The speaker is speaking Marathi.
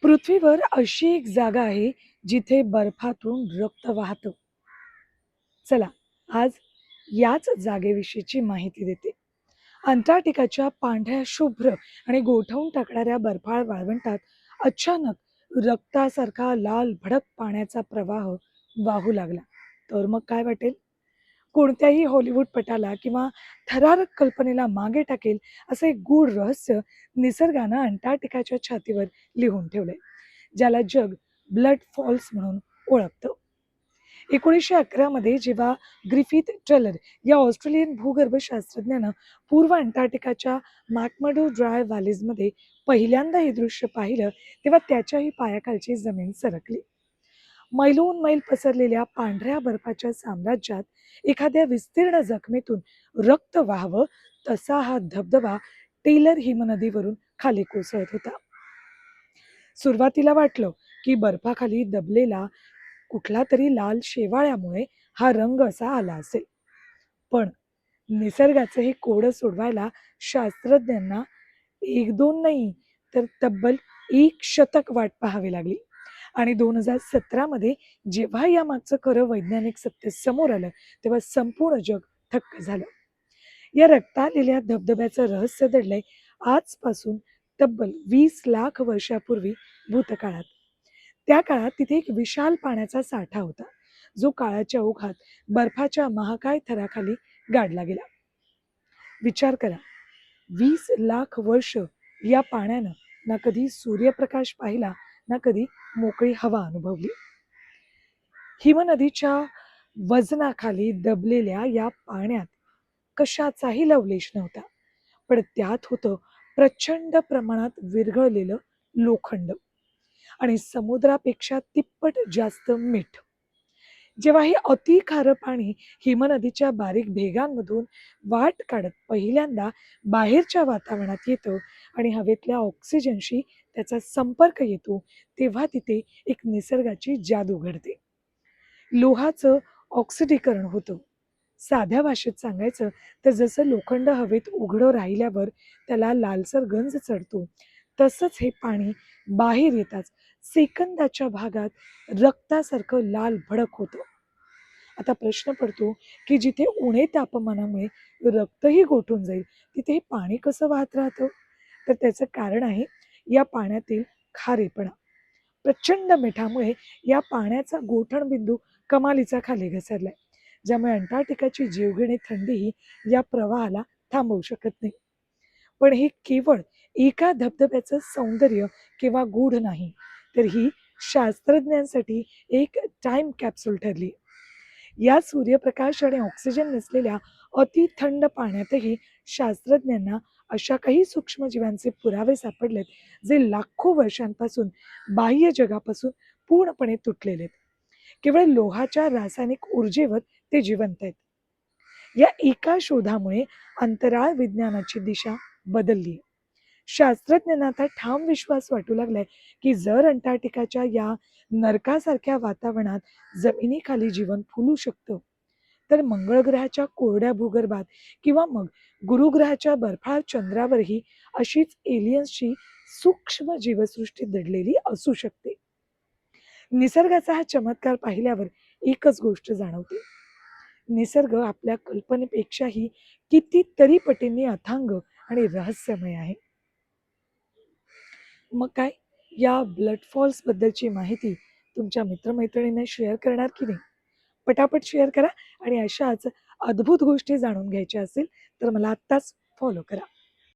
पृथ्वीवर अशी एक जागा आहे जिथे बर्फातून रक्त वाहतं. चला, आज याच जागेविषयीची माहिती देते. अंटार्क्टिकाच्या पांढऱ्या शुभ्र आणि गोठवून टाकणाऱ्या बर्फाळ वाळवंटात अचानक रक्तासारखा लाल भडक पाण्याचा प्रवाह वाहू लागला. तर मग काय वाटेल? कोणत्याही हॉलिवूड पटाला किंवा थरारक कल्पनेला मागे टाकेल असं एक गूढ रहस्य निसर्गानं अंटार्क्टिकाच्या छातीवर लिहून ठेवलंय, ज्याला जग ब्लड फॉल्स म्हणून ओळखतं. 1911 मध्ये जेव्हा ग्रिफिथ ट्रेलर या ऑस्ट्रेलियन भूगर्भशास्त्रज्ञानं पूर्व अंटार्क्टिकाच्या मॅकमर्डो ड्राय व्हॅलीजमध्ये पहिल्यांदा हे दृश्य पाहिलं, तेव्हा त्याच्याही पायाखालची जमीन सरकली. मैलोन मैल पसरलेल्या पांढऱ्या बर्फाच्या साम्राज्यात एखाद्या विस्तीर्ण जखमेतून रक्त व्हावं तसा हा धबधबा टेलर हिमनदीवरून खाली कोसळत होता. सुरुवातीला वाटलं की बर्फाखाली दबलेला कुठला तरी लाल शेवाळ्यामुळे हा रंग असा आला असेल. पण निसर्गाचं हे कोडं सोडवायला शास्त्रज्ञांना एक दोन नाही, तर तब्बल एक शतक वाट पाहावी लागली. आणि 2017 मध्ये जेव्हा यामागचं खरं वैज्ञानिक सत्य समोर आलं, तेव्हा संपूर्ण जग थक्क झालं. या रक्तालेल्या धबधब्याचं रहस्य दडलंय आजपासून तब्बल 20 लाख वर्षापूर्वी भूतकाळात. त्या काळात तिथे एक विशाल पाण्याचा साठा होता, जो काळाच्या ओघात बर्फाच्या महाकाय थराखाली गाडला गेला. विचार करा, 20 लाख वर्ष या पाण्यानं ना कधी सूर्यप्रकाश पाहिला, ना कधी मोकळी हवा अनुभवली. हिमनदीच्या वजनाखाली दबलेल्या या पाण्यात कशाचाही लवलेश नव्हता, पण त्यात होतं प्रचंड प्रमाणात विरघळलेलं लोखंड आणि समुद्रापेक्षा तिप्पट जास्त मीठ. जेव्हा हे अति खारं पाणी हिमनदीच्या बारीक भेगांमधून वाट काढत पहिल्यांदा बाहेरच्या वातावरणात येतं आणि हवेतल्या ऑक्सिजनशी त्याचा संपर्क येतो, तेव्हा तिथे एक निसर्गाची जादू घडते. लोहाचं ऑक्सिडीकरण होतं. साध्या भाषेत सांगायचं तर जसं लोखंड हवेत उघडं राहिल्यावर त्याला लालसर गंज चढतो, तसंच हे पाणी बाहेर येताच सेकंदाच्या भागात रक्तासारखं लाल भडक होतं. आता प्रश्न पडतो की जिथे उणे तापमानामुळे रक्तही गोठून जाईल, तिथे हे पाणी कसं वाहत राहतं? तर त्याचं कारण आहे या पाण्यातील खारेपणा. प्रचंड मिठामुळे या पाण्याचा गोठणबिंदू कमालीचा खाली घसरलाय, ज्यामुळे अंटार्क्टिकाची जीवघेणी थंडीही या प्रवाहाला थांबवू शकत नाही. पण हे केवळ एका धबधब्याचं सौंदर्य किंवा गूढ नाही, तर ही शास्त्रज्ञांसाठी एक टाइम कॅप्सूल ठरली. या सूर्यप्रकाश आणि ऑक्सिजन नसलेल्या अतिथंड पाण्यातही शास्त्रज्ञांना अशा काही सूक्ष्मजीवांचे पुरावे सापडलेत, जे लाखो वर्षांपासून बाह्य जगापासून पूर्णपणे तुटलेले आहेत. केवळ लोहाच्या रासायनिक ऊर्जेवर ते जिवंत आहेत. या एका शोधामुळे अंतराळ विज्ञानाची दिशा बदलली. शास्त्रज्ञांना आता ठाम विश्वास वाटू लागलाय की जर अंटार्क्टिकाच्या या नरकासारख्या वातावरणात जमिनीखाली जीवन फुलू शकतं, तर मंगळ ग्रहाच्या कोरड्या भूगर्भात किंवा मग गुरुग्रहाच्या बर्फाळ चंद्रावरही अशीच एलियन्सची सूक्ष्म जीवसृष्टी दडलेली असू शकते. निसर्गाचा हा चमत्कार पाहिल्यावर एकच गोष्ट जाणवते: निसर्ग आपल्या कल्पनेपेक्षाही कितीतरी पटींनी अथांग आणि रहस्यमय आहे. मग काय, या ब्लड फॉल्स बद्दलची माहिती तुमच्या मित्रमैत्रिणींना शेअर करणार की नाही? पटापट शेअर करा आणि अशाच अद्भुत गोष्टी जाणून घ्यायच्या असेल तर मला आत्ताच फॉलो करा.